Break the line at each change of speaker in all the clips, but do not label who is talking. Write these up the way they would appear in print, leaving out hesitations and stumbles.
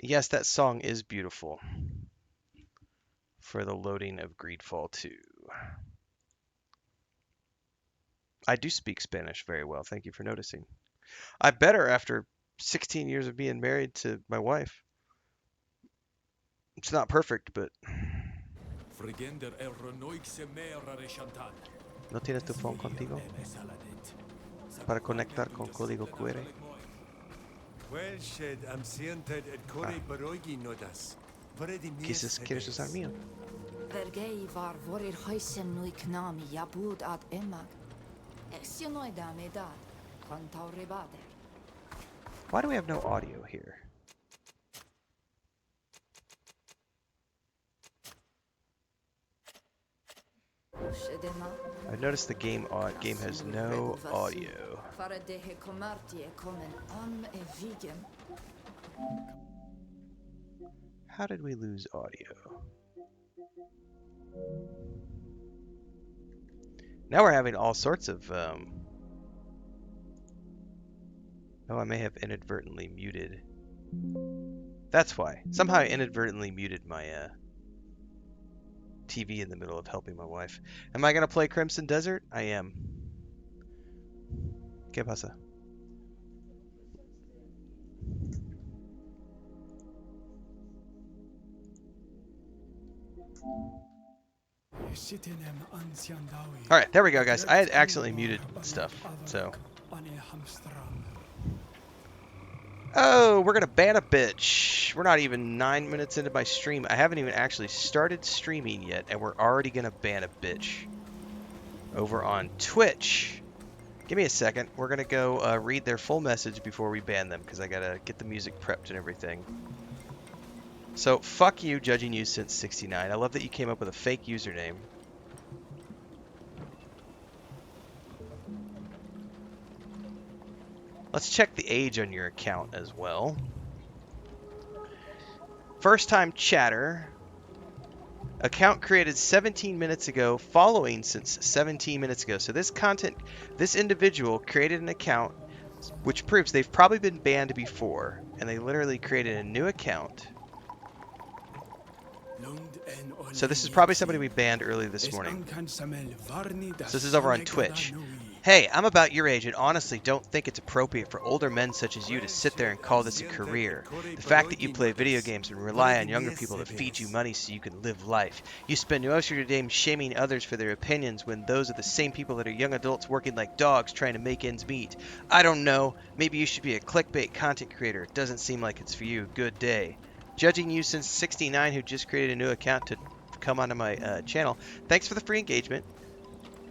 Yes, that song is beautiful for the loading of GreedFall 2. I do speak Spanish very well. Thank you for noticing. I better after 16 years of being married to my wife. It's not perfect, but ¿no tienes tu phone contigo para conectar con código QR? Ah, quizás quieres usar mío. Why do we have no audio here? I noticed the game has no audio. How did we lose audio? Now we're having all sorts of oh, I may have inadvertently muted. That's why. Somehow I inadvertently muted my TV in the middle of helping my wife. Am I gonna play Crimson Desert? I am. ¿Qué pasa? Alright, there we go, guys. I had accidentally muted stuff, so. Oh, we're gonna ban a bitch. We're not even 9 minutes into my stream. I haven't even actually started streaming yet, and we're already gonna ban a bitch. Over on Twitch. Give me a second. We're gonna go read their full message before we ban them, because I gotta get the music prepped and everything. So, fuck you, Judging You Since 69. I love that you came up with a fake username. Let's check the age on your account as well. First time chatter. Account created 17 minutes ago, following since 17 minutes ago. So this individual created an account, which proves they've probably been banned before, and they literally created a new account. So this is probably somebody we banned earlier this morning. So this is over on Twitch. Hey, I'm about your age and honestly don't think it's appropriate for older men such as you to sit there and call this a career. The fact that you play video games and rely on younger people to feed you money so you can live life. You spend most of your day shaming others for their opinions when those are the same people that are young adults working like dogs trying to make ends meet. I don't know. Maybe you should be a clickbait content creator. It doesn't seem like it's for you. Good day. Judging You Since 69, who just created a new account to come onto my channel. Thanks for the free engagement.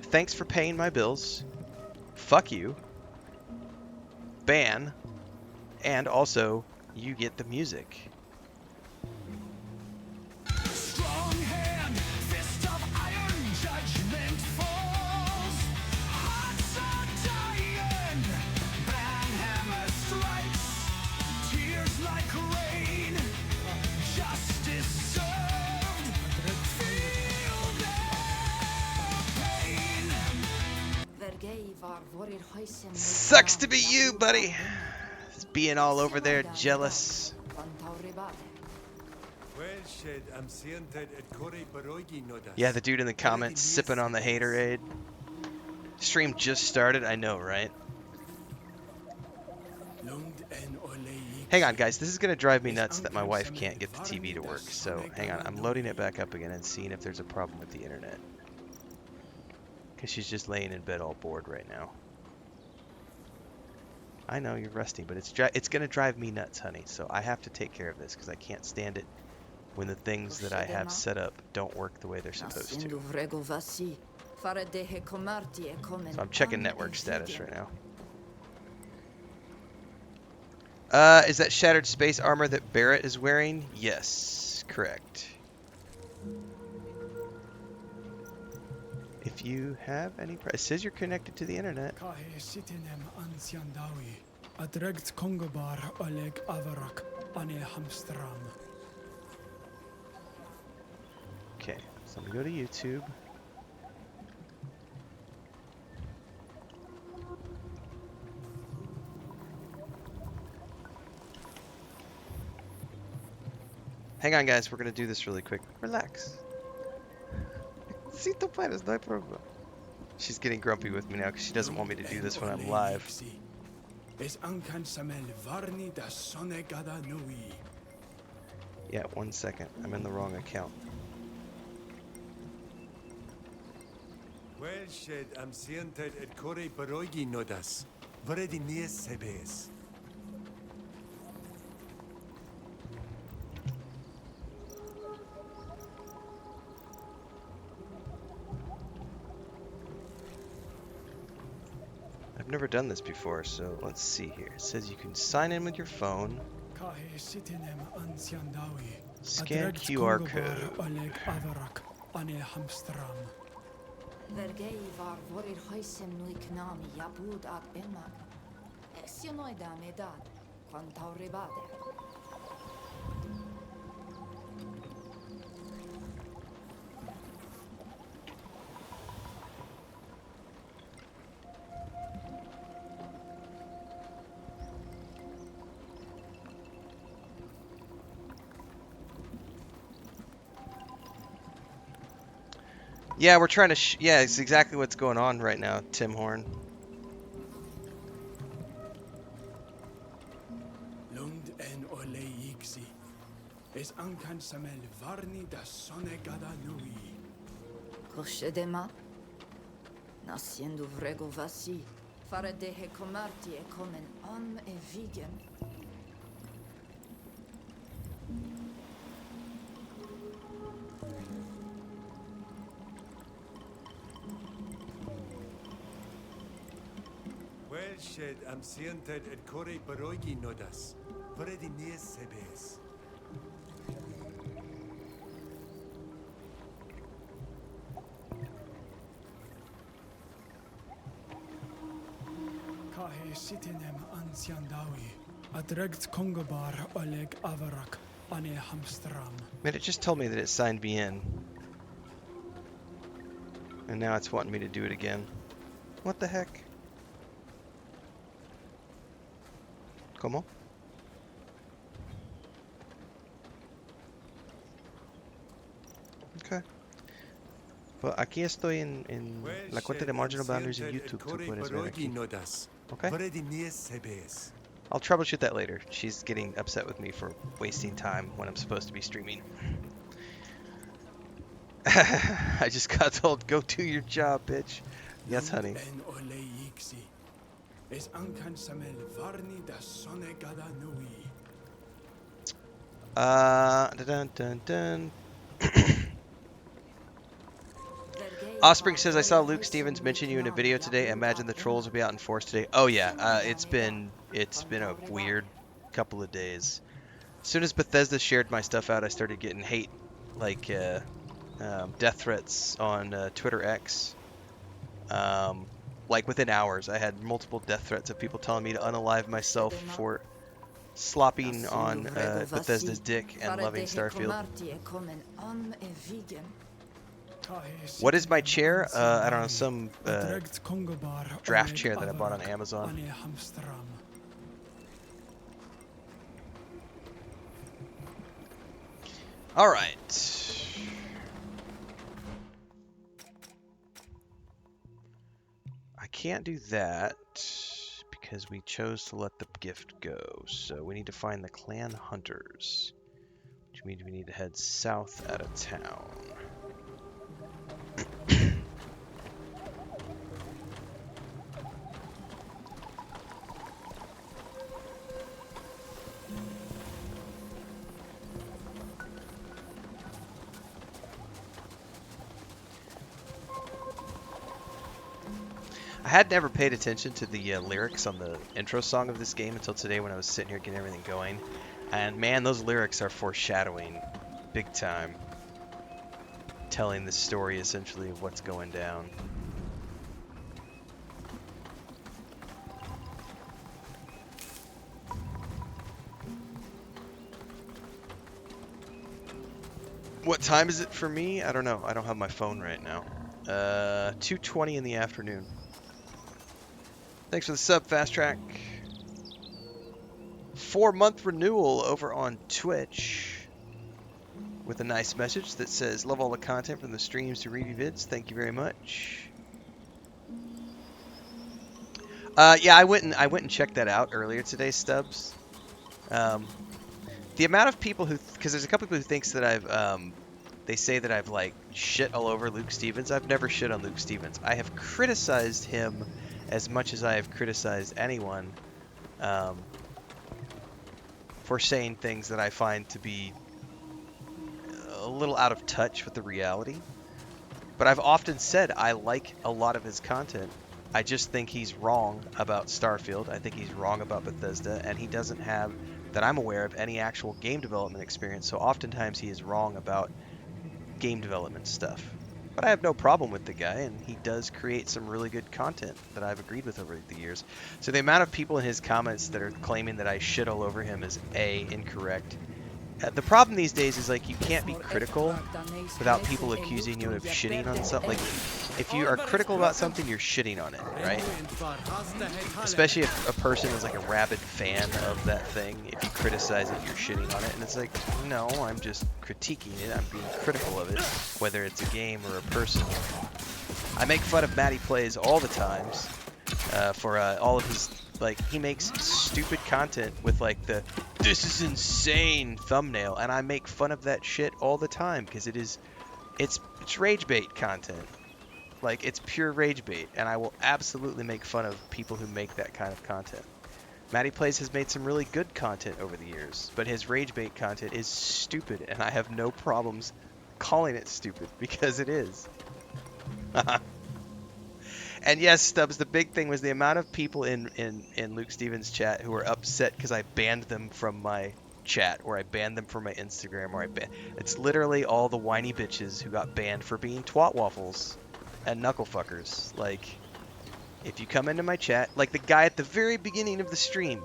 Thanks for paying my bills. Fuck you. Ban. And also, you get the music. Strong hand, fist of iron, judgment falls. Hearts are dying, ban hammer strikes. Tears like rain, justice served. Feel their pain. Sucks to be you, buddy. It's being all over there, jealous. Yeah, the dude in the comments sipping on the haterade. Stream just started, I know, right? Hang on, guys. This is going to drive me nuts that my wife can't get the TV to work. So, hang on. I'm loading it back up again and seeing if there's a problem with the internet. Because she's just laying in bed all bored right now. I know, you're resting, but it's going to drive me nuts, honey. So I have to take care of this because I can't stand it when the things that I have set up don't work the way they're supposed to. So I'm checking network status right now. Is that shattered space armor that Barrett is wearing? Yes, correct. If you have any, it says you're connected to the internet. Okay, so I'm gonna go to YouTube. Hang on, guys. We're gonna do this really quick. Relax. Si tu puedes, no hay problema. She's getting grumpy with me now because she doesn't want me to do this when I'm live. Yeah, 1 second. I'm in the wrong account. I've never done this before, so let's see here. It says you can sign in with your phone. Scan QR code. Yeah, we're trying to. Yeah, it's exactly what's going on right now, Tim Horn.
am siented et core baroigi nodas. Vredi nies sebes.
Kahe sitinem ansiandawi. Adregt kongobar oleg avarak ane hamstram.
Man, it just told me that it signed me in. And now it's wanting me to do it again. What the heck? ¿Cómo? Okay. Well, aquí estoy en la cuenta de Marginal Boundaries en YouTube. Tú puedes ver aquí. Okay. I'll troubleshoot that later. She's getting upset with me for wasting time when I'm supposed to be streaming. I just got told, go do your job, bitch. Yes, honey. Dun dun dun. Offspring says, I saw Luke Stevens mention you in a video today. I imagine the trolls will be out in force today. Oh yeah, it's been a weird couple of days. As soon as Bethesda shared my stuff out, I started getting hate, like death threats on Twitter X. Like within hours, I had multiple death threats of people telling me to unalive myself for slopping on Bethesda's dick and loving Starfield. What is my chair? I don't know, some draft chair that I bought on Amazon. All right. I can't do that because we chose to let the gift go. So we need to find the clan hunters, which means we need to head south out of town. I had never paid attention to the lyrics on the intro song of this game until today when I was sitting here getting everything going. And man, those lyrics are foreshadowing big time. Telling the story essentially of what's going down. What time is it for me? I don't know. I don't have my phone right now. 2:20 in the afternoon. Thanks for the sub, Fast Track. 4-month renewal over on Twitch. with a nice message that says, love all the content from the streams to review vids. Thank you very much. Yeah, I went and checked that out earlier today, Stubbs. The amount of people who, because there's a couple people who thinks that they say that I've like shit all over Luke Stevens. I've never shit on Luke Stevens. I have criticized him as much as I have criticized anyone for saying things that I find to be a little out of touch with the reality. But I've often said I like a lot of his content. I just think he's wrong about Starfield. I think he's wrong about Bethesda, and he doesn't have, that I'm aware of, any actual game development experience. So oftentimes he is wrong about game development stuff. But I have no problem with the guy, and he does create some really good content that I've agreed with over the years. So the amount of people in his comments that are claiming that I shit all over him is A, incorrect. The problem these days is like you can't be critical without people accusing you of shitting on something. Like if you are critical about something, you're shitting on it, right? Especially if a person is like a rabid fan of that thing. If you criticize it, you're shitting on it, and it's like, no, I'm just critiquing it. I'm being critical of it, whether it's a game or a person. I make fun of Matty Plays all the times for all of his, like, he makes stupid content with like the "this is insane" thumbnail, and I make fun of that shit all the time because it's rage bait content. Like, it's pure rage bait, and I will absolutely make fun of people who make that kind of content. Matty Plays has made some really good content over the years, but his rage bait content is stupid, and I have no problems calling it stupid because it is. And yes, Stubbs, the big thing was the amount of people in Luke Stevens' chat who were upset because I banned them from my chat, or I banned them from my Instagram, or it's literally all the whiny bitches who got banned for being twat waffles and knuckle fuckers. Like, if you come into my chat, like the guy at the very beginning of the stream,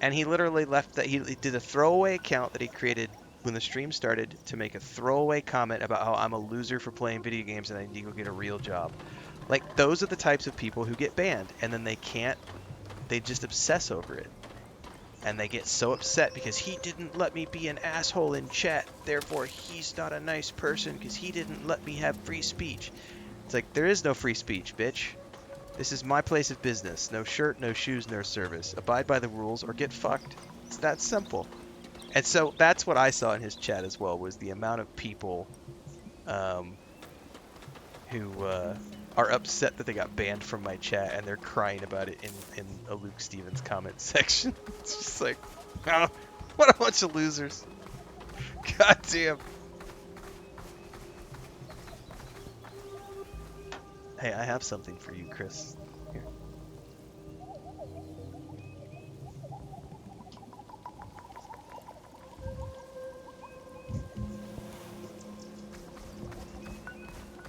and he literally left that, he did a throwaway account that he created when the stream started to make a throwaway comment about how I'm a loser for playing video games and I need to go get a real job. Like, those are the types of people who get banned, and then they just obsess over it. And they get so upset because he didn't let me be an asshole in chat, therefore he's not a nice person because he didn't let me have free speech. It's like, there is no free speech, bitch. This is my place of business. No shirt, no shoes, no service. Abide by the rules or get fucked. It's that simple. And so that's what I saw in his chat as well, was the amount of people who are upset that they got banned from my chat, and they're crying about it in a Luke Stevens comment section. It's just like, oh, what a bunch of losers. God damn. Hey, I have something for you, Chris. Here.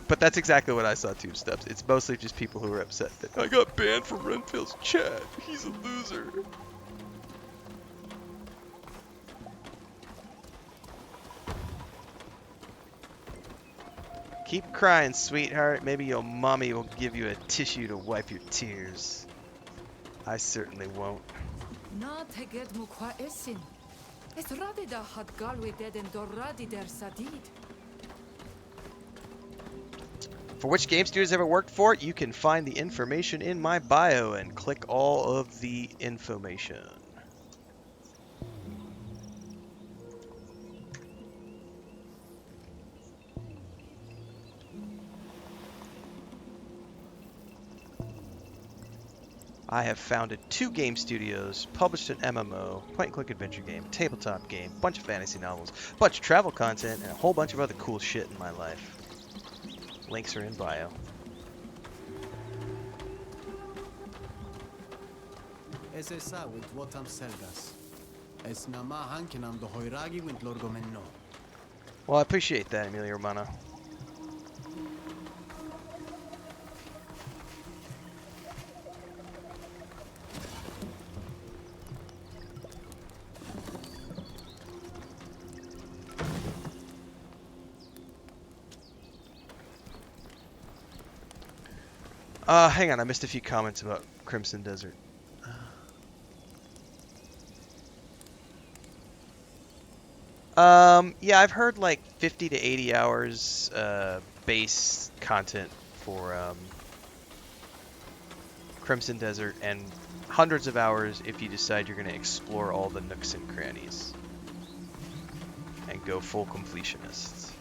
But that's exactly what I saw too, Stubbs. It's mostly just people who are upset that I got banned from Renfail's chat. He's a loser. Keep crying, sweetheart. Maybe your mommy will give you a tissue to wipe your tears. I certainly won't. For which game studios ever worked for, you can find the information in my bio and click all of the information. I have founded 2 game studios, published an MMO, point-and-click adventure game, tabletop game, bunch of fantasy novels, bunch of travel content, and a whole bunch of other cool shit in my life. Links are in bio. Well, I appreciate that, Emilio Romano. Hang on, I missed a few comments about Crimson Desert. Yeah, I've heard like 50 to 80 hours base content for Crimson Desert, and hundreds of hours if you decide you're going to explore all the nooks and crannies and go full completionist.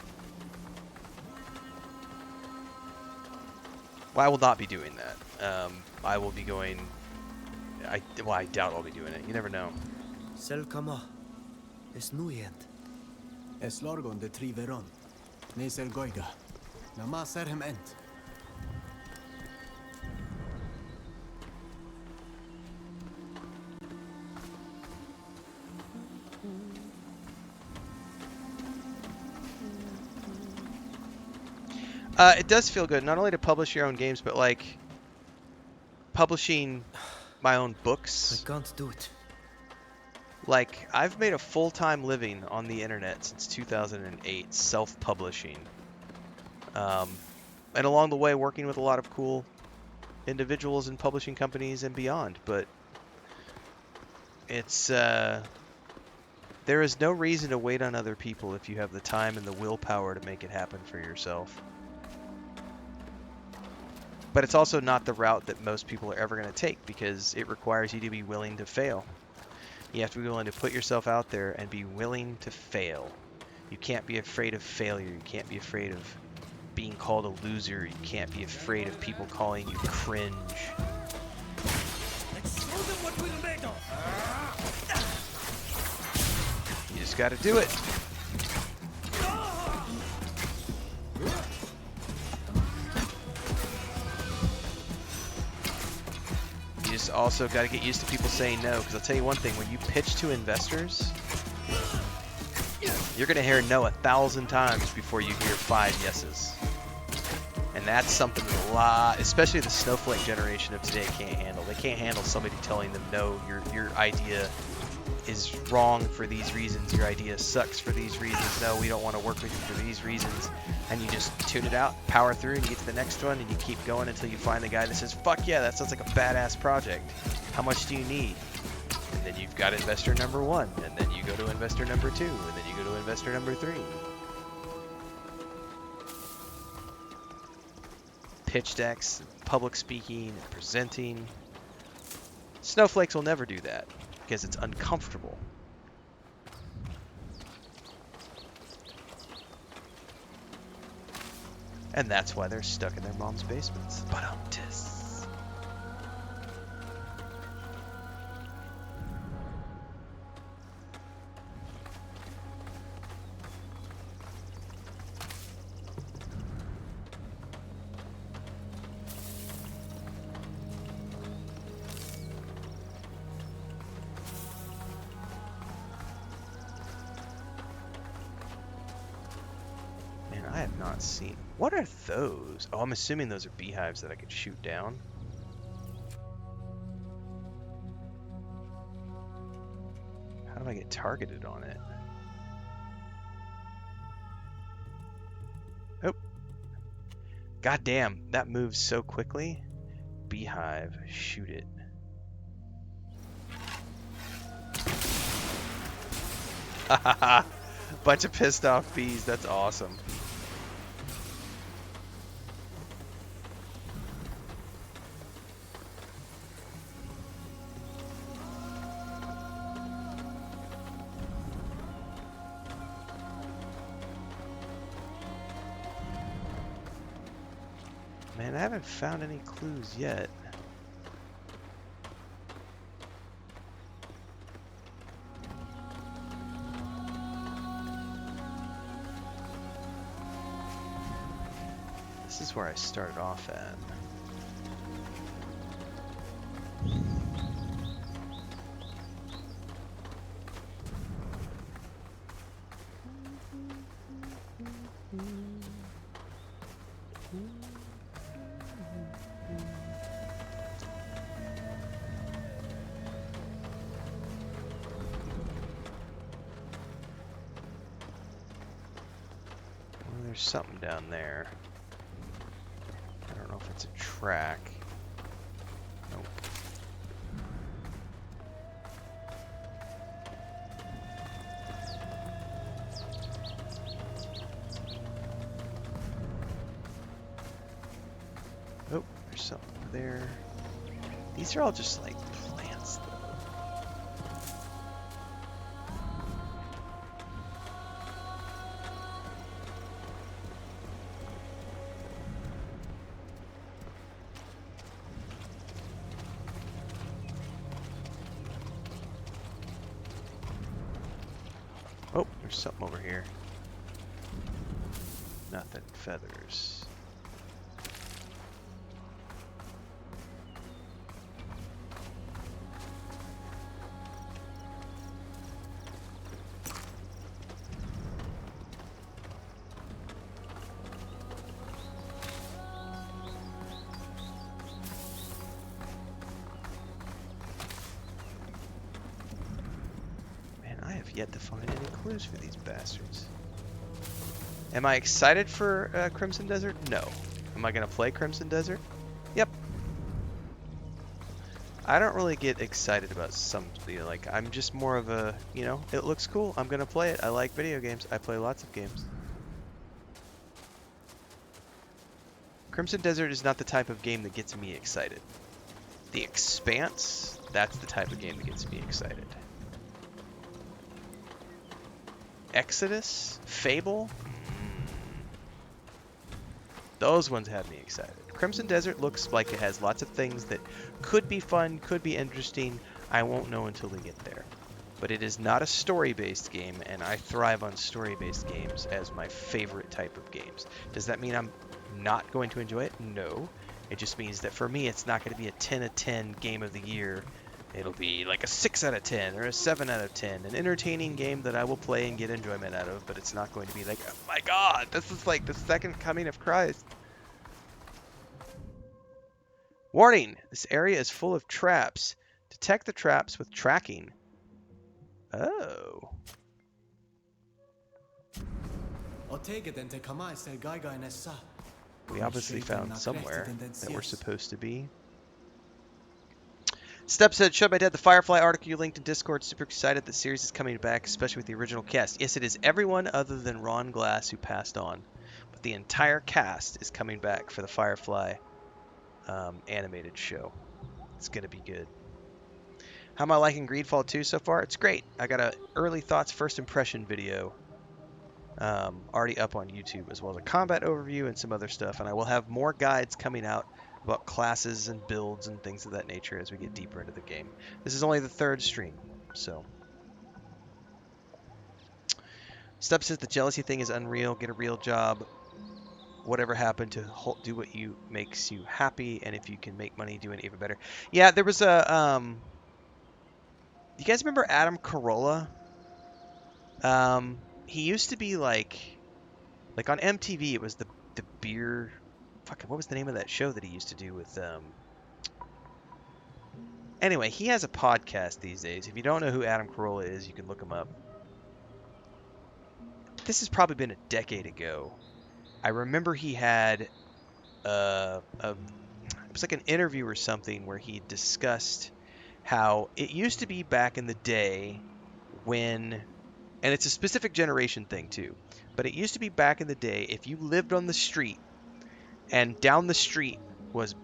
Well, I will not be doing that. I will be going... well, I doubt I'll be doing it. You never know.
Selkama es nuyent.
Es lorgon de triveron. Nesel goiga. Nama serhem ent.
It does feel good, not only to publish your own games, but like publishing my own
I
books.
can't do it.
Like, I've made a full-time living on the internet since 2008, self-publishing. And along the way, working with a lot of cool individuals and publishing companies and beyond. But it's, there is no reason to wait on other people if you have the time and the willpower to make it happen for yourself. But it's also not the route that most people are ever going to take, because it requires you to be willing to fail. You have to be willing to put yourself out there and be willing to fail. You can't be afraid of failure. You can't be afraid of being called a loser. You can't be afraid of people calling you cringe. You just got to do it. You just also got to get used to people saying no, because I'll tell you one thing, when you pitch to investors, you're going to hear no 1,000 times before you hear 5 yeses. And that's something that a lot, especially the snowflake generation of today, can't handle. They can't handle somebody telling them, no, your idea is wrong for these reasons, your idea sucks for these reasons, no, we don't want to work with you for these reasons. And you just tune it out, power through, and you get to the next one, and you keep going until you find the guy that says, fuck yeah, that sounds like a badass project. How much do you need? And then you've got investor number 1, and then you go to investor number 2, and then you go to investor number 3. Pitch decks, public speaking, and presenting. Snowflakes will never do that, because it's uncomfortable. And that's why they're stuck in their mom's basements. Ba-dum-tis. Man, I have not seen... What are those? Oh, I'm assuming those are beehives that I could shoot down. How do I get targeted on it? Oh. God damn, that moves so quickly. Beehive, shoot it. Bunch of pissed off bees, that's awesome. Man, I haven't found any clues yet. This is where I started off at. Well, there's something down there. I don't know if it's a track. Nope. something over there. These are all just like plants, though. Oh, there's something over here. Nothing. Feathers. Yet to find any clues for these bastards. Am I excited for Crimson Desert? No. Am I going to play Crimson Desert? Yep. I don't really get excited about something. Like, I'm just more of a, you know, it looks cool. I'm going to play it. I like video games. I play lots of games. Crimson Desert is not the type of game that gets me excited. The Expanse, that's the type of game that gets me excited. Exodus? Fable? Those ones have me excited. Crimson Desert looks like it has lots of things that could be fun, could be interesting. I won't know until we get there. But it is not a story-based game, and I thrive on story-based games as my favorite type of games. Does that mean I'm not going to enjoy it? No. It just means that for me, it's not going to be a 10 out of 10 game of the year. It'll be like a 6 out of 10 or a 7 out of 10. An entertaining game that I will play and get enjoyment out of, but it's not going to be like, oh my god, this is like the second coming of Christ. Warning! This area is full of traps. Detect the traps with tracking. Oh. We obviously found somewhere that we're supposed to be. Step said, showed my dad the Firefly article you linked in Discord. Super excited the series is coming back, especially with the original cast. Yes, it is everyone other than Ron Glass who passed on. But the entire cast is coming back for the Firefly animated show. It's going to be good. How am I liking GreedFall 2 so far? It's great. I got a early thoughts, first impression video already up on YouTube, as well as a combat overview and some other stuff. And I will have more guides coming out about classes and builds and things of that nature as we get deeper into the game. This is only the third stream, so. Stubb says the jealousy thing is unreal. Get a real job. Whatever happened to do what makes you happy, and if you can make money, do it even better. Yeah, there was a you guys remember Adam Carolla? He used to be like on MTV. It was the beer. Fucking, what was the name of that show that he used to do with Anyway, he has a podcast these days. If you don't know who Adam Carolla is, you can look him up. This has probably been a decade ago. I remember he had it was like an interview or something where he discussed how it used to be back in the day when, and it's a specific generation thing too, but it used to be back in the day if you lived on the street and down the street was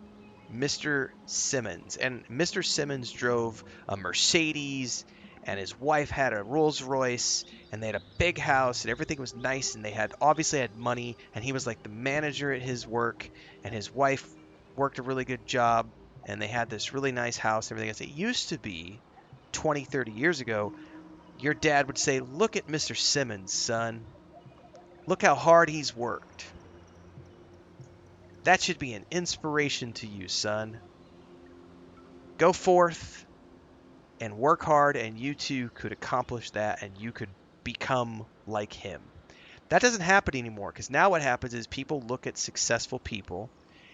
Mr. Simmons, and Mr. Simmons drove a Mercedes, and his wife had a Rolls Royce, and they had a big house, and everything was nice, and they obviously had money, and he was like the manager at his work, and his wife worked a really good job, and they had this really nice house and everything else. It used to be 20, 30 years ago, your dad would say, look at Mr. Simmons, son. Look how hard he's worked. That should be an inspiration to you, son. Go forth and work hard, and you too could accomplish that, and you could become like him. That doesn't happen anymore, because now what happens is people look at successful people,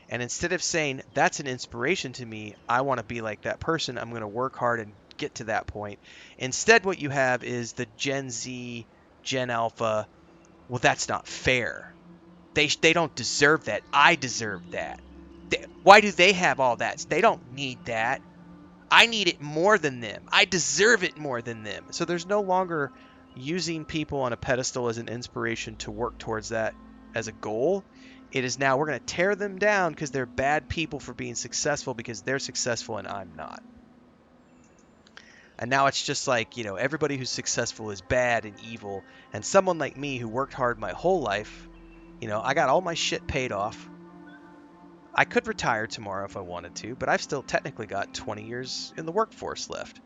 and instead of saying, that's an inspiration to me, I want to be like that person, I'm going to work hard and get to that point. Instead, what you have is the Gen Z, Gen Alpha, well, that's not fair. They don't deserve that. I deserve that. Why do they have all that? They don't need that. I need it more than them. I deserve it more than them. So there's no longer using people on a pedestal as an inspiration to work towards that as a goal. It is now we're going to tear them down because they're bad people for being successful because they're successful and I'm not. And now it's just like, you know, everybody who's successful is bad and evil. And someone like me who worked hard my whole life, you know, I got all my shit paid off. I could retire tomorrow if I wanted to, but I've still technically got 20 years in the workforce left.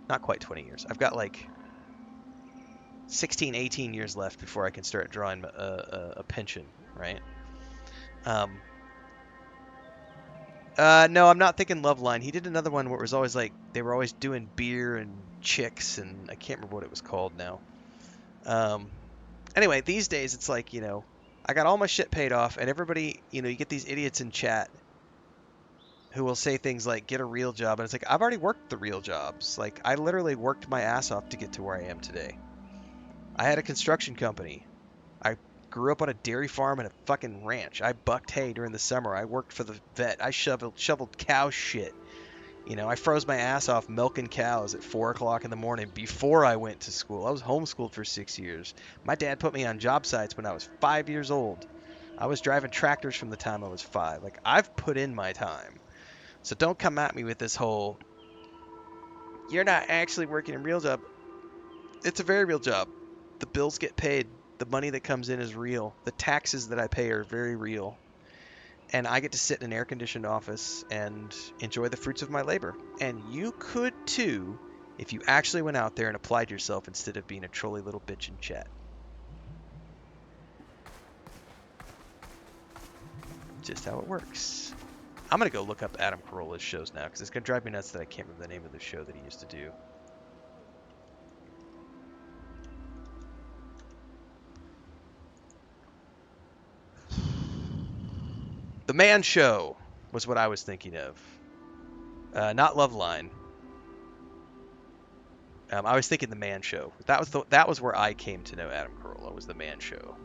Not quite 20 years. I've got like 16, 18 years left before I can start drawing a pension, right? No, I'm not thinking Love Line. He did another one where it was always like, they were always doing beer and chicks, and I can't remember what it was called now. Anyway, these days it's like, you know, I got all my shit paid off, and everybody, you know, you get these idiots in chat who will say things like, get a real job, and it's like, I've already worked the real jobs. Like, I literally worked my ass off to get to where I am today. I had a construction company. I grew up on a dairy farm and a fucking ranch. I bucked hay during the summer. I worked for the vet. I shoveled cow shit. You know, I froze my ass off milking cows at 4 o'clock in the morning before I went to school. I was homeschooled for 6 years. My dad put me on job sites when I was 5 years old. I was driving tractors from the time I was 5. Like, I've put in my time. So don't come at me with this whole, you're not actually working a real job. It's a very real job. The bills get paid. The money that comes in is real. The taxes that I pay are very real. And I get to sit in an air-conditioned office and enjoy the fruits of my labor. And you could too if you actually went out there and applied yourself instead of being a trolly little bitch in chat. Just how it works. I'm going to go look up Adam Carolla's shows now because it's going to drive me nuts that I can't remember the name of the show that he used to do. The Man Show was what I was thinking of. Not Love Line. I was thinking The Man Show. That was where I came to know Adam Carolla, was The Man Show.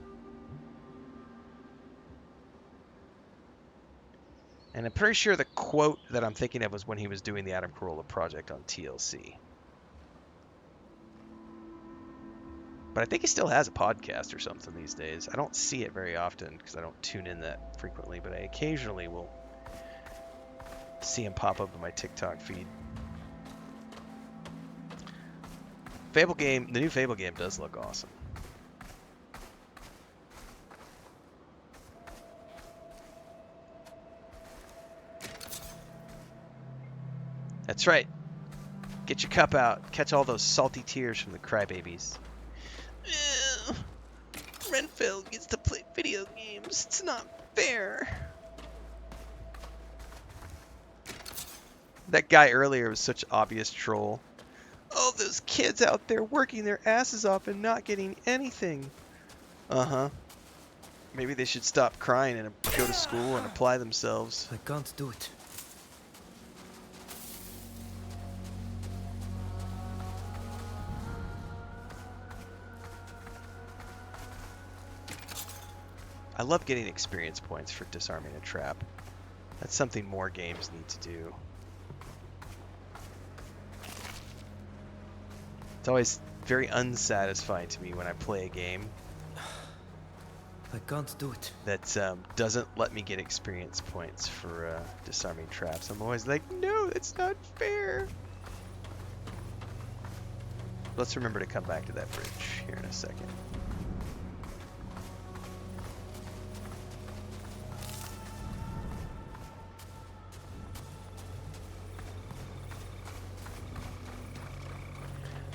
And I'm pretty sure the quote that I'm thinking of was when he was doing the Adam Carolla project on TLC. But I think he still has a podcast or something these days. I don't see it very often because I don't tune in that frequently, but I occasionally will see him pop up in my TikTok feed. Fable game, the new Fable game does look awesome. That's right. Get your cup out. Catch all those salty tears from the crybabies. Renfail gets to play video games. It's not fair. That guy earlier was such obvious troll. Oh, those kids out there working their asses off and not getting anything. Uh-huh. Maybe they should stop crying and go to school and apply themselves.
I can't do it.
I love getting experience points for disarming a trap. That's something more games need to do. It's always very unsatisfying to me when I play a game
I can't do it.
that doesn't let me get experience points for disarming traps. I'm always like, no, that's not fair. Let's remember to come back to that bridge here in a second.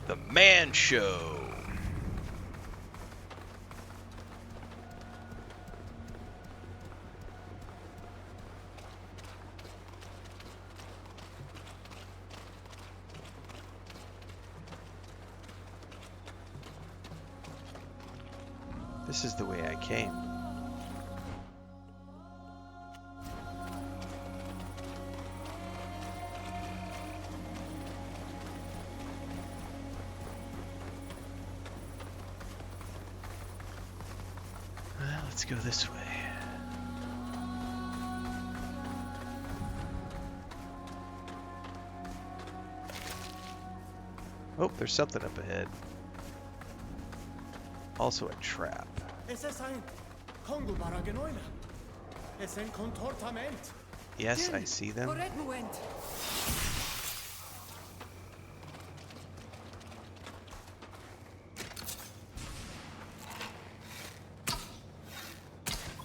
The Man Show. This is the way I came. Let's go this way. Oh, there's something up ahead. Also a trap.
Es ein Contortament.
Yes, I see them. I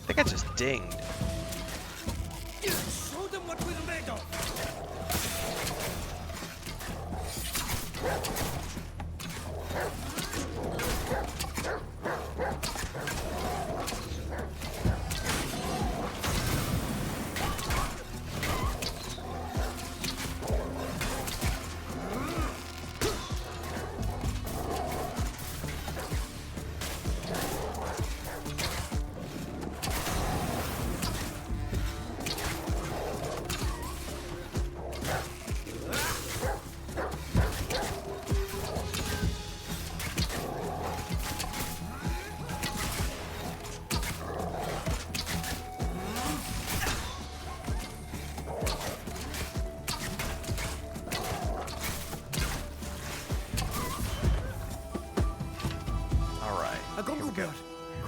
think I just dinged.
Show them what we're made of.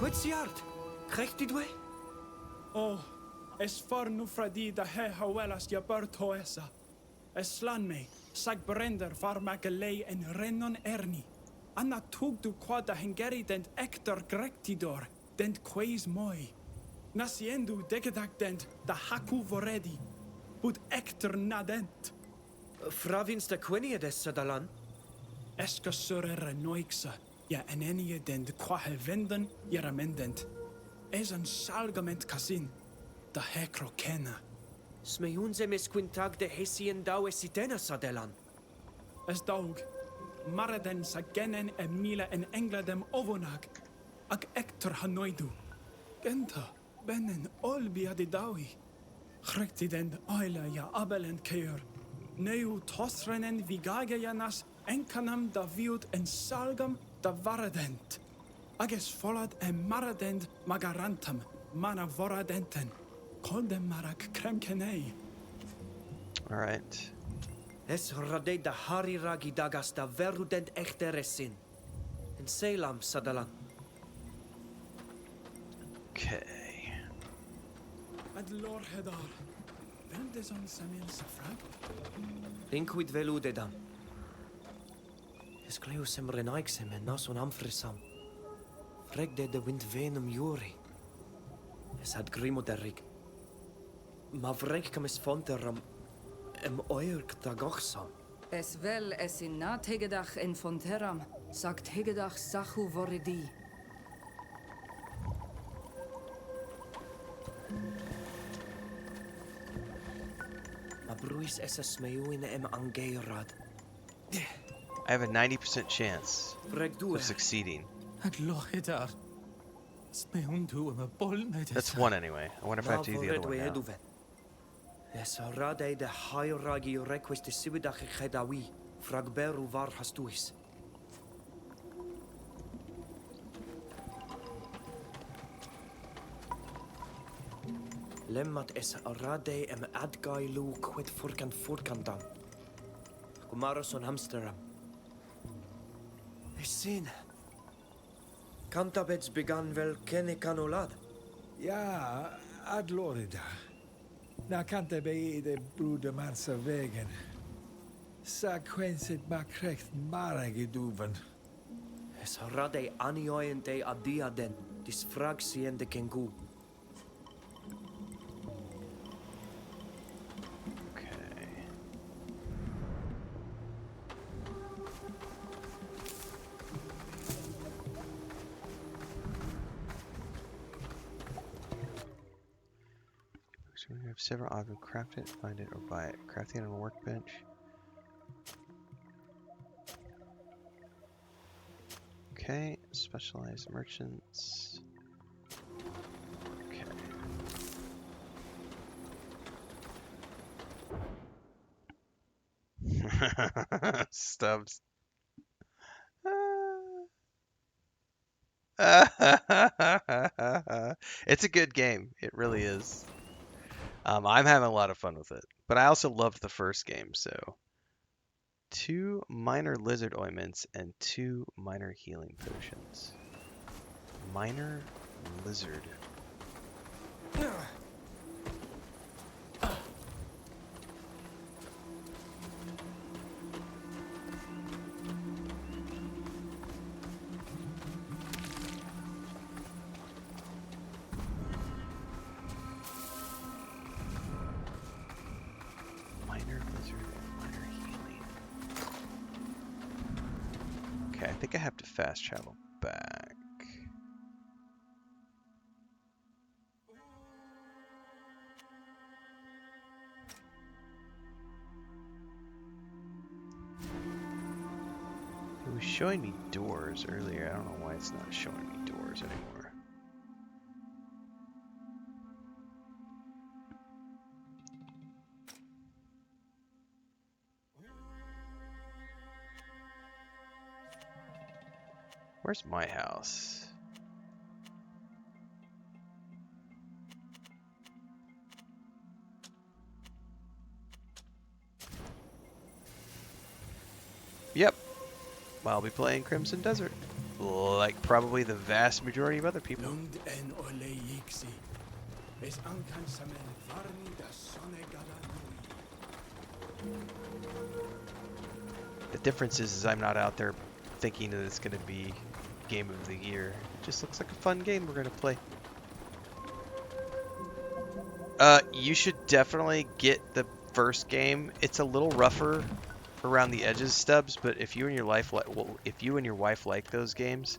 Quetsiart. Krijgt die dwe?
Oh, es far nu fradi da he hawelas ja berto essa. Es slan me, sag brender far magelei en renon erni. Anna tug du quada hengeri dent ector grectidor, dent quaes moi. Nasiendu degedak dent da haku voredi, bud ector nadent.
Fravins de quinnie des Sadalan?
Eska surere noixa, ja enenie dent quahe venden, jaramendent. Es een salgament casin, da hecro kena.
Smeunze mis quintag de hessien dau esitena Sadalan.
Es daug, mareden sa genen e mile en engladem ovonag, ag ector hanoidu. Genta, benen olbia di daui. Chrectiden oila ja abelent keur. Neu tosrenen vigage janas enkanam da viut en salgam da varadent. Ages folad e maradent magarantam, mana voradenten. Koldem marak kremkenei.
All right.
Es rade da hari ragi dagas da verudent echteresin. En selam Sadalan.
Okay.
Ad lor hedar. Vendeson samil safrag?
Inquid veludedam. Es cleusem renaixem en nason amfrisam. Fregde de wind venum juri. Es had grimo derrig. Ma vrenkam es fonteram em oirk da gochsam.
Es wel es in na tegedach en fonteram, sagt hegedach sachu voredi.
Ma bruis es smeuin em angeirad.
I have a 90% chance
Fregdu
of succeeding.
Ad lor hedar. Smeundu am a bolmed.
That's one anyway. I wonder if I have to do the other one now.
Es rade de hairagi request de sibidach chedawi. Fragberu var hastuis. Lemmat es rade em adgailu quid furkan dan. Kumaroson hamsteram. Es sin. Cantabets began vel kenne canolad.
Ja, ad lorida. Na kante bei de bruder mansa vägen. Sa quensit ma krekt mara geduven.
Es rade anioen de adiaden. Dis frag sien de kengu.
Okay. So we have several items. Craft it, find it, or buy it. Crafting on a workbench. Okay, specialized merchants. Okay. Stubbs. It's a good game. It really is. I'm having a lot of fun with it. But I also loved the first game, so 2 minor lizard ointments and 2 minor healing potions. Minor lizard. I think I have to fast travel back. It was showing me doors earlier. I don't know why it's not showing me doors anymore. Where's my house? Yep. I'll be playing Crimson Desert. Like probably the vast majority of other people. The difference is I'm not out there thinking that it's going to be game of the year. It just looks like a fun game we're going to play. You should definitely get the first game. It's a little rougher around the edges, Stubbs, but if you and your wife like those games,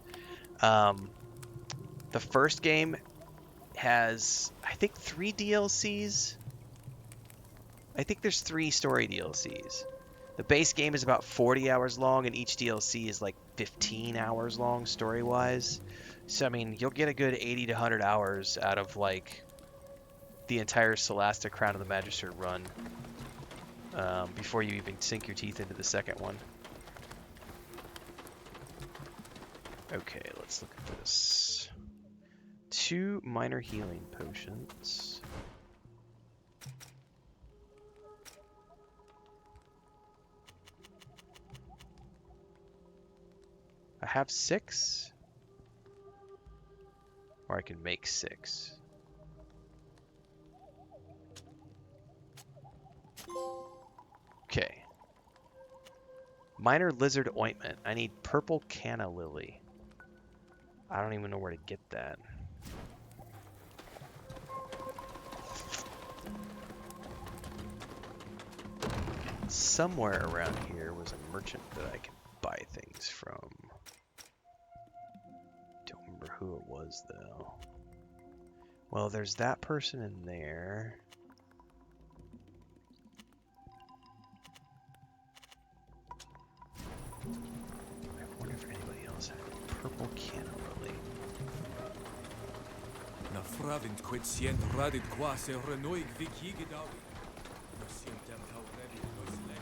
the first game has, I think, 3 DLCs. I think there's 3 story DLCs. The base game is about 40 hours long, and each DLC is like 15 hours long story-wise. So, I mean, you'll get a good 80 to 100 hours out of, like, the entire Celeste Crown of the Magistrate run before you even sink your teeth into the second one. Okay, let's look at this. 2 minor healing potions. I have 6, or I can make 6. Okay. Minor lizard ointment. I need purple canna lily. I don't even know where to get that. Somewhere around here was a merchant that I could buy things from. Don't remember who it was though. Well, there's that person in there. I wonder if anybody else had purple canna lily.
Na fravint quid sient radit quas e renoig vikigedawi. No sientem taurebi nos lex.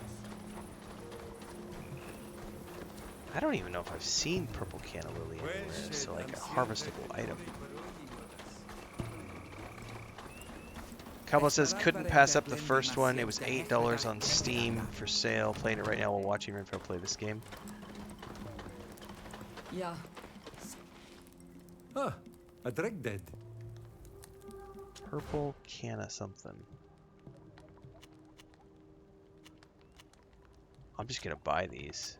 I don't even know if I've seen purple canna lily anywhere, so like a harvestable item. Cowboy says couldn't pass up the first one. It was $8 on Steam for sale. Playing it right now while watching Renfail play this game.
Yeah.
Ah, a dreg dead.
Purple canna something. I'm just gonna buy these.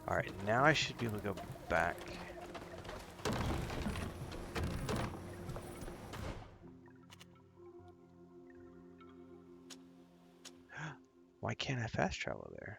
Alright, now I should be able to go back. Why can't I fast travel there?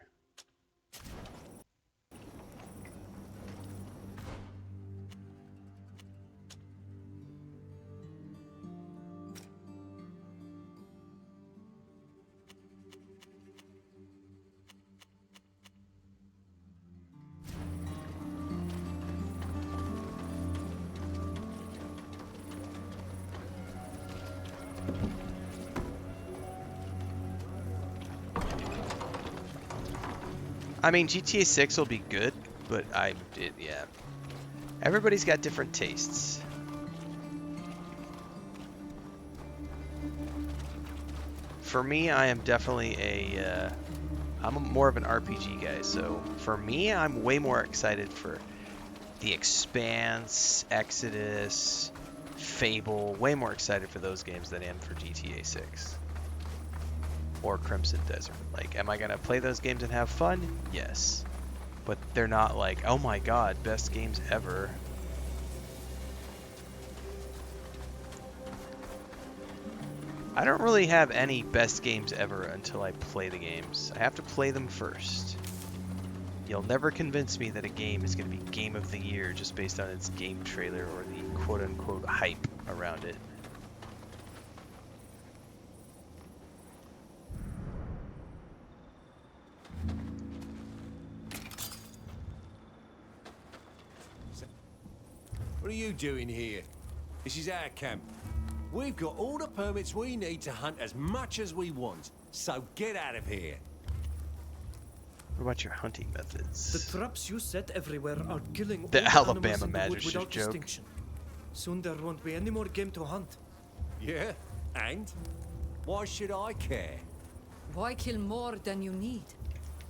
I mean, GTA 6 will be good, but yeah. Everybody's got different tastes. For me, I am definitely I'm more of an RPG guy, so for me, I'm way more excited for The Expanse, Exodus, Fable, way more excited for those games than I am for GTA 6. Or Crimson Desert. Like, am I gonna play those games and have fun? Yes. But they're not like, oh my god, best games ever. I don't really have any best games ever until I play the games. I have to play them first. You'll never convince me that a game is going to be Game of the Year just based on its game trailer or the quote-unquote hype around it.
What are you doing here? This is our camp. We've got all the permits we need to hunt as much as we want, so get out of here.
What about your hunting methods?
The traps you set everywhere are killing
The
all
Alabama
animals in the wood
Magic
without
joke.
distinction. Soon there won't be any more game to hunt.
Yeah? And? Why should I care?
Why kill more than you need?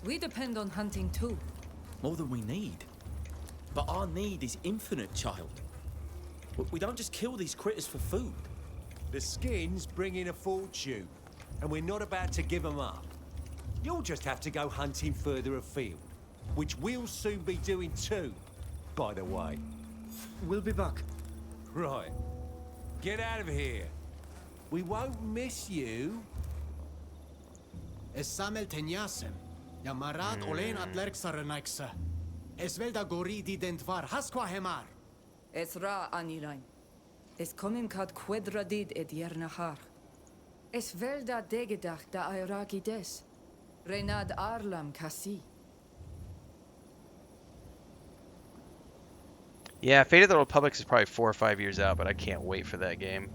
We depend on hunting too.
More than we need. But our need is infinite, child. We don't just kill these critters for food.
The skins bring in a fortune, and we're not about to give them up. You'll just have to go hunting further afield, which we'll soon be doing too, by the way.
We'll be back.
Right. Get out of here. We won't miss you.
Es samel tenyasem. Ja marat olen atlerk sarenaiksa. Es velda goridi dentvar haskwa hemar.
Es ra anilain. Es komim kat quadradid et yernahar. Es velda degedach da airagi des. Renad arlam kasi.
Yeah, Fate of the Republic is probably 4 or 5 years out, but I can't wait for that game.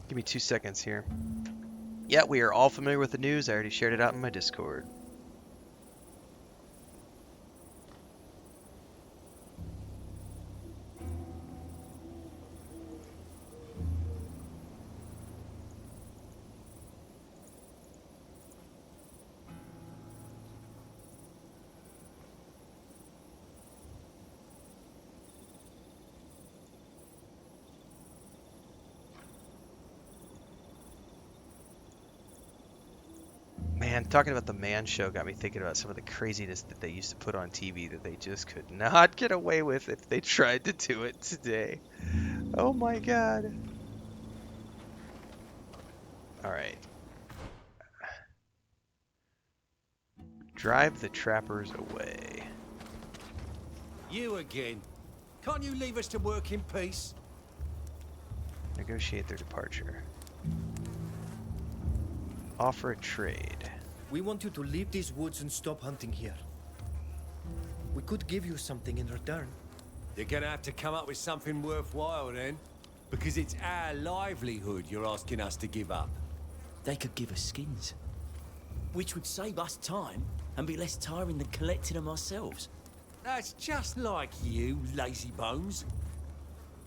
Give me 2 seconds here. Yeah, we are all familiar with the news. I already shared it out in my Discord. Man, talking about the Man Show got me thinking about some of the craziness that they used to put on TV that they just could not get away with if they tried to do it today. Oh my god. Alright. Drive the trappers away.
You again. Can't you leave us to work in peace?
Negotiate their departure. Offer a trade.
We want you to leave these woods and stop hunting here. We could give you something in return.
You're gonna have to come up with something worthwhile then. Because it's our livelihood you're asking us to give up.
They could give us skins. Which would save us time and be less tiring than collecting them ourselves.
That's just like you, lazy bones.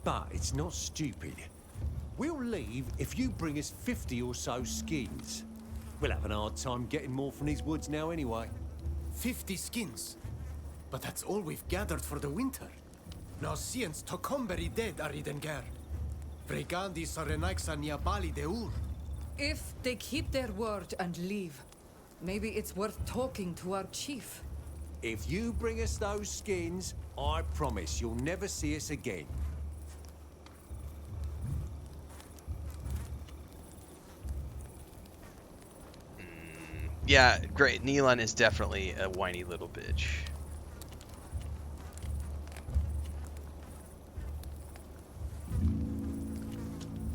But it's not stupid. We'll leave if you bring us 50 or so skins. We'll have an hard time getting more from these woods now anyway.
50 skins. But that's all we've gathered for the winter. Now science tokomberi dead aridenger. Bregandi sarenaiksa niabali deur.
If they keep their word and leave, maybe it's worth talking to our chief.
If you bring us those skins, I promise you'll never see us again.
Yeah, great. Nacon is definitely a whiny little bitch.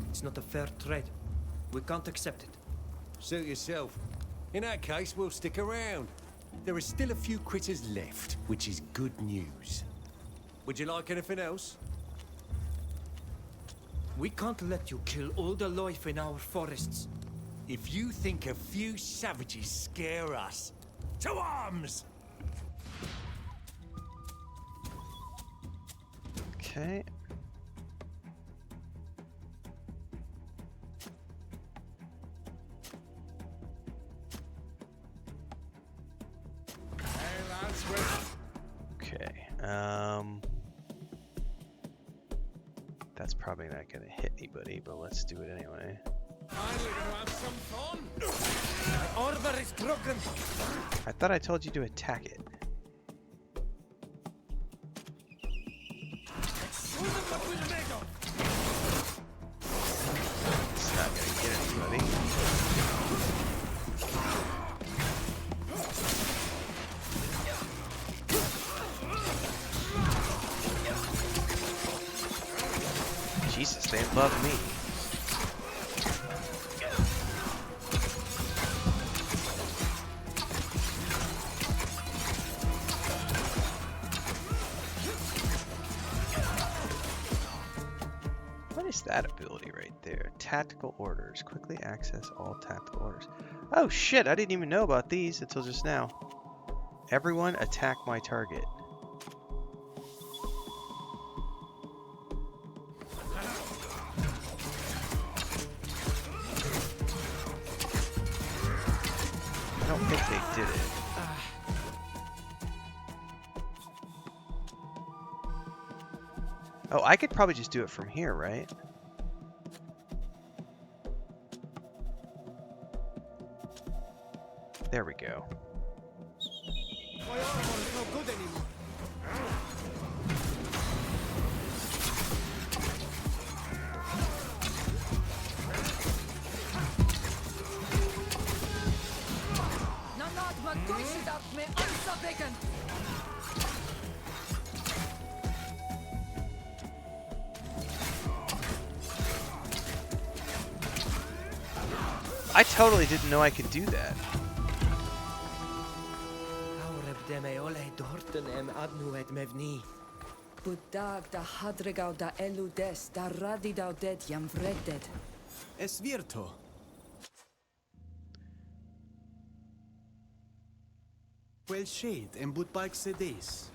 It's not a fair trade. We can't accept it.
Suit yourself. In that case, we'll stick around. there are still a few critters left, which is good news. Would you like anything else?
We can't let you kill all the life in our forests.
If you think a few savages scare us, to arms!
Okay. Okay. That's probably not gonna hit anybody, but let's do it anyway.
Finally gonna have some fun!
My order is broken.
I thought I told you to attack it. It's not gonna get anybody. Jesus, they love me. What is that ability right there? Tactical orders. Quickly access all tactical orders. Oh shit, I didn't even know about these until just now. Everyone attack my target. I don't think they did it. Oh, I could probably just do it from here, right? There we go.
My armor is no good anymore.
Nanad magdushidat me ansabegan.
I totally didn't know I could do that.
Budag da hadregau da eludes da radidau dead yam vreded.
Es virto. Well shade and but bike sedis.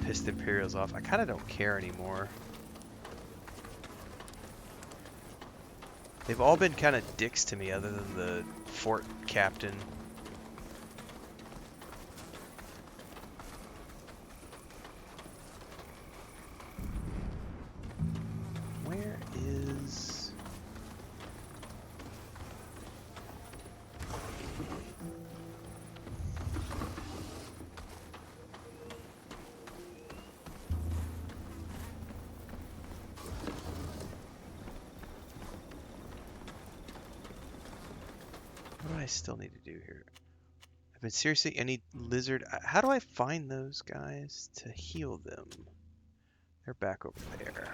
Pissed Imperials off. I kind of don't care anymore. They've all been kind of dicks to me other than the fort captain. Where is... What do I still need to do here? I've been seriously any lizard. How do I find those guys to heal them? They're back over there.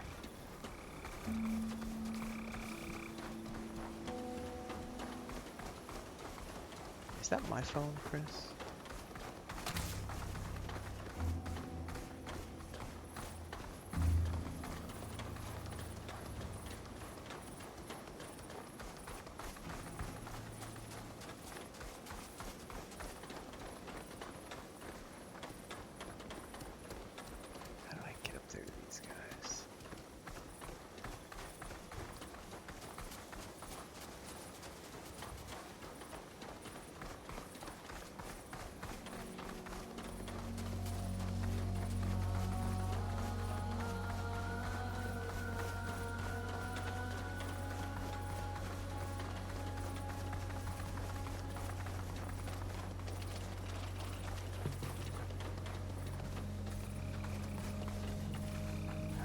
Is that my phone, Chris? How do I get up there to these guys?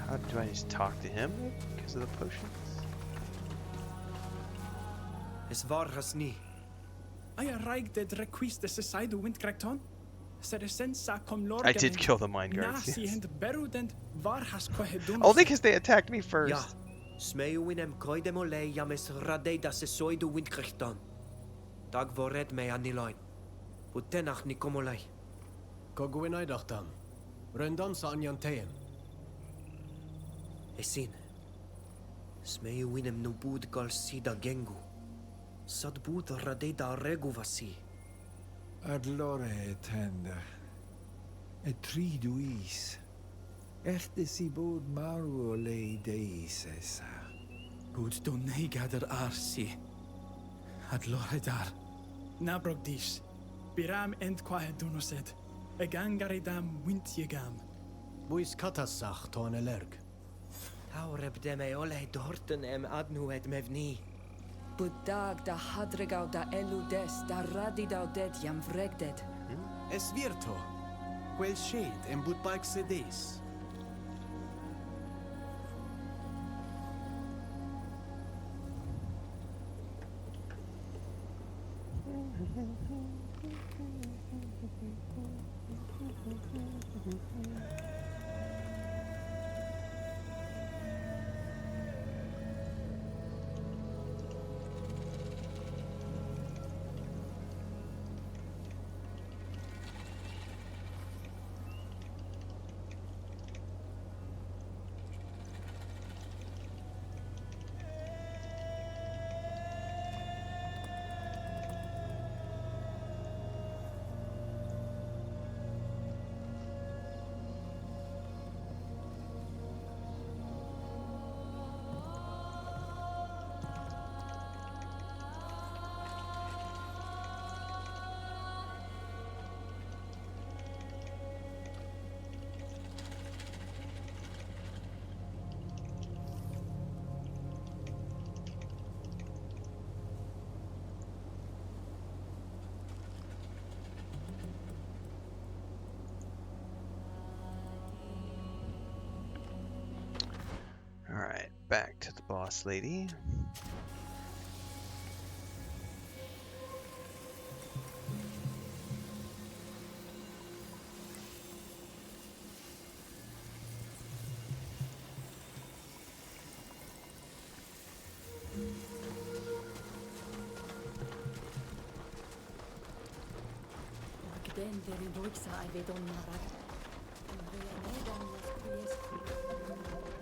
How do I just talk to him because of the potions?
Es war has ni.
I arrived at request the society windcrackton.
I did kill the mine guards. Yes. Only because they attacked me first.
Ja. Smeu winem koidem ole james radei da se soidu windkrichton. Dag voret me aniloin. Utenach ni komolai.
Kogwinaidachtam. Rendam sa anyanteem.
Esin. Smeu winem no bud gal sida gengu. Sad bud radeda regu vasi.
Ad lore tenda. Et triduis. Echte si bod maru lei deis esa.
Bud do negader arsi. Ad loredar. Nabrogdis. Biram ent kwae dunoset. Egangaridam wintjegam.
Buis katasach toan elerg.
Taureb deme ole dorten adnu et mevni.
Budag da hadregau da eludes da radidau det jam vregdet.
Es virto. Quel shade en budbaik sedes.
Alright, back to the boss lady.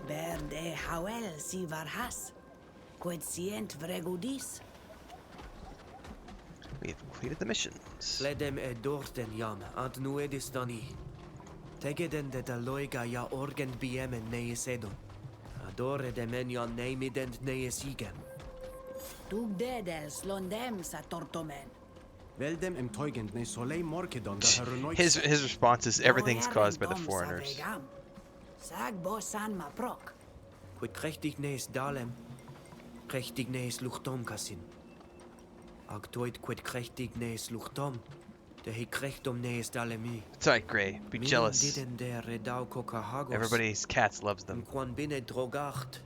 Berde hawel si varhas. Quid sient vregudis.
We've completed the missions.
Ledem dorten jam adnu edis dani. Tegeden de loiga ja orgen biem en neis edon. Adore de menjan neimident neis igem.
Tug dedels londem sa tortomen.
Veldem em teugend ne soleil morkedon da heronoik.
His response is everything's caused by the foreigners.
Sag bosan ma prok.
Quid krechtig neis dalem. Krechtig neis luchtom kasin. Agtoid quid krechtig neis luchtom. De he krechtom neis dalemi.
It's alright, Gray. Be jealous.
Diden der redau kokahagos.
Everybody's cats loves them.
Quan binne drogacht.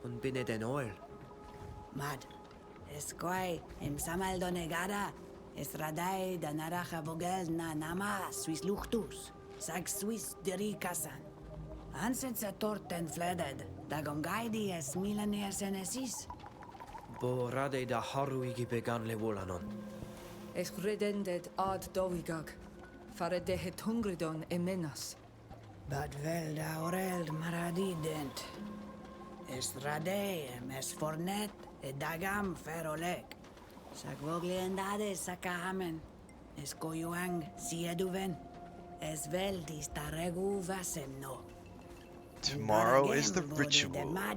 Und binne den oil.
Mad. Esquai em samal donegada. Es radai da naraja vogel na nama Swiss luchtus. Sag Swiss derikasan. Hansen se torten fleded. Da gongaidi es milaneer senesis.
Bo rade da haruigi began le volanon.
Es redendet ad dovigag. Fare de het hungridon emenas.
Bad vel da oreld maradident. Es radeem es fornet e dagam feroleg. Sag vogliendade sakahamen. Es koyuang sieduven. Es veldis ta regu vasemno.
Tomorrow is the ritual. I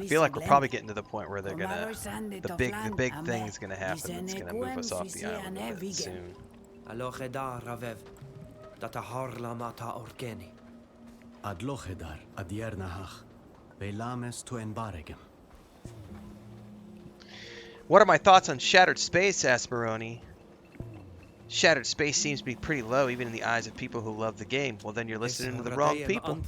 feel like we're probably getting to the point where they're gonna the big thing's gonna happen. It's gonna move us off the island a bit soon.
Alochedar ravev. Data harla mata orgeni.
Adlochedar adiernahach. Velames to enbaregem.
What are my thoughts on Shattered Space, asked Maroni. Shattered Space seems to be pretty low even in the eyes of people who love the game. Well, then you're listening to the wrong people.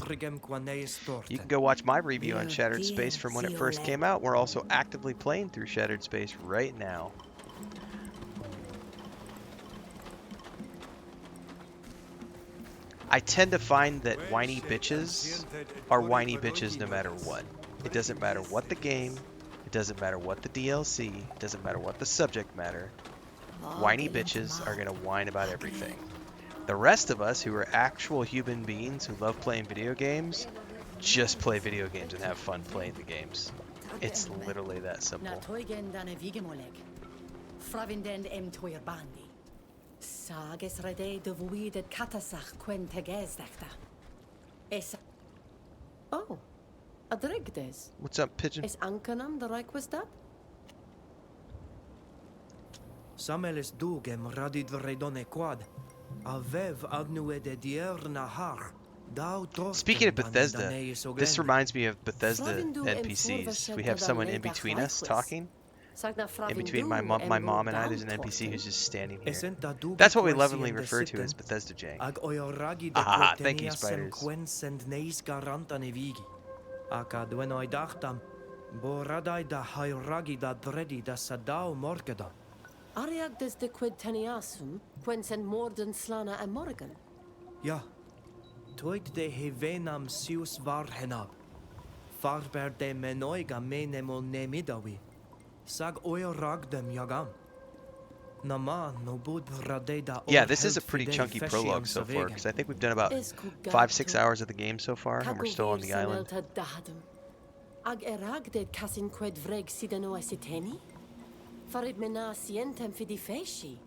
You can go watch my review on Shattered Space from when it first came out. We're also actively playing through Shattered Space right now. I tend to find that whiny bitches are whiny bitches no matter what. It doesn't matter what the game, it doesn't matter what the DLC, doesn't matter what the subject matter, whiny bitches are gonna whine about everything. The rest of us, who are actual human beings who love playing video games, just play video games and have fun playing the games. It's literally that simple.
Oh, adregdes.
What's up, Pigeon?
Es ankanam the Reich was that?
Sameles dugem radid vredone quad. Avev agnu de dier nahar.
Speaking of Bethesda, this reminds me of Bethesda NPCs. We have someone in between us talking. In between my mom and I, there's an NPC who's just standing here. That's what we lovingly refer to as Bethesda Jang. Ah, thank you, spiders.
Ariag des de quid teniasum, quensen morden slana and morgan.
Ja, toit de hevenam sius varhenab. Farber de menoiga menemol nemidawi. Sag oil ragdem yagam.
Yeah, this is a pretty chunky prologue so far, because I think we've done about 5-6 hours of the game so far, and we're still on the island.
Ag eragded casin qued vreg sidano esiteni? Farid mena sientem fidi feshi.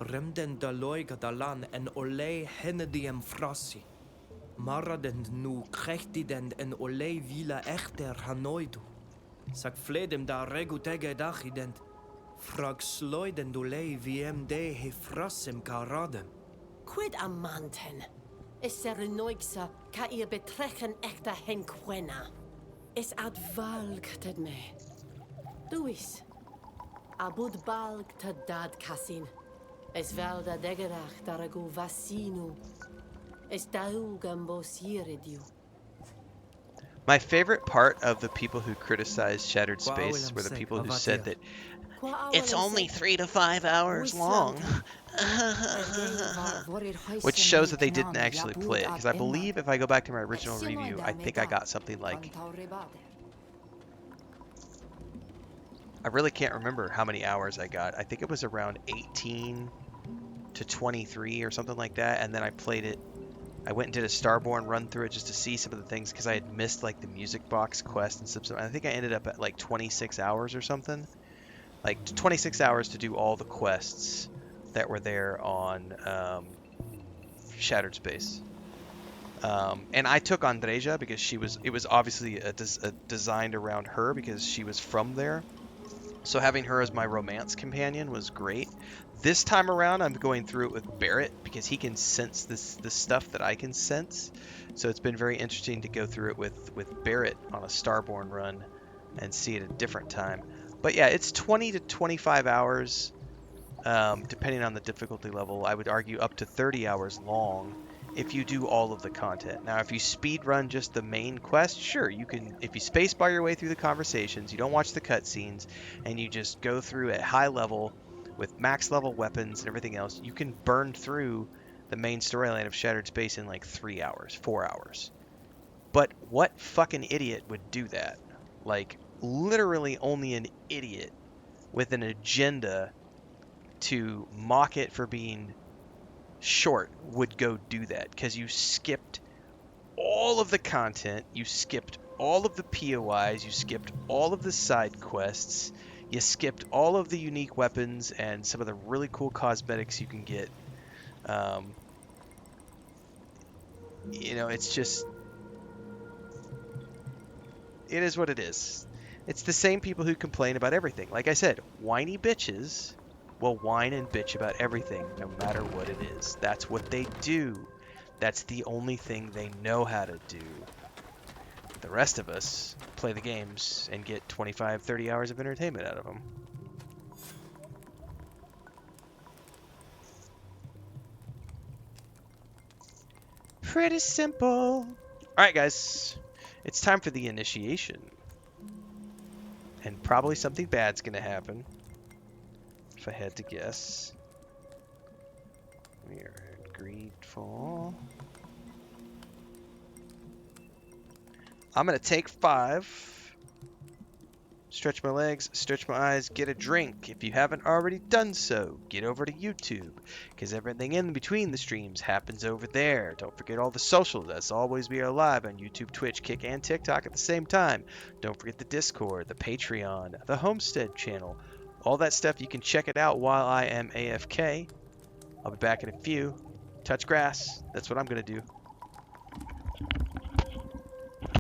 Remden da loiga dalan en ole henediem frassi. Maradend nu krechtidend en ole vila echter hanoidu. Sag fledem da regutege dachidend. Frag sloiden ole vm de he frassem karadem.
Quid amanten? Es serenoixa ka ihr betrechen echter henquena. Es ad valgted me. Duis. Abud balgted dad casin. Es valda degerach daragu vassinu. Es daugam bosiridiu.
My favorite part of the people who criticized Shattered Space were the people who said that it's only 3 to 5 hours long. Which shows that they didn't actually play it, because I believe if I go back to my original review, I think I got something like... I really can't remember how many hours I got. I think it was around 18 to 23 or something like that, and then I played it. I went and did a Starborn run through it just to see some of the things, because I had missed like the music box quest and stuff. I think I ended up at like 26 hours or something. Like 26 hours to do all the quests that were there on Shattered Space. And I took Andreja because it was obviously designed around her because she was from there. So having her as my romance companion was great. This time around, I'm going through it with Barrett because he can sense the stuff that I can sense. So it's been very interesting to go through it with Barrett on a Starborn run and see it at a different time. But yeah, it's 20 to 25 hours, depending on the difficulty level. I would argue up to 30 hours long if you do all of the content. Now, if you speed run just the main quest, sure, you can. If you spacebar your way through the conversations, you don't watch the cutscenes, and you just go through at high level with max level weapons and everything else, you can burn through the main storyline of Shattered Space in like 3 hours, 4 hours. But what fucking idiot would do that? Like, literally only an idiot with an agenda to mock it for being short would go do that, because you skipped all of the content, you skipped all of the POIs, you skipped all of the side quests, you skipped all of the unique weapons and some of the really cool cosmetics you can get. You know, it's just, it is what it is. It's the same people who complain about everything. Like I said, whiny bitches will whine and bitch about everything, no matter what it is. That's what they do. That's the only thing they know how to do. The rest of us play the games and get 25, 30 hours of entertainment out of them. Pretty simple. Alright guys, it's time for the initiation. And probably something bad's gonna happen, if I had to guess. We are at GreedFall. I'm gonna take 5. stretch my legs, stretch my eyes, get a drink. If you haven't already done so, get over to YouTube, because everything in between the streams happens over there. Don't forget all the socials. As always, we are live on YouTube, Twitch, Kick, and TikTok at the same time. Don't forget the Discord, the Patreon, the Homestead channel. All that stuff, you can check it out while I am AFK. I'll be back in a few. Touch grass. That's what I'm going to do.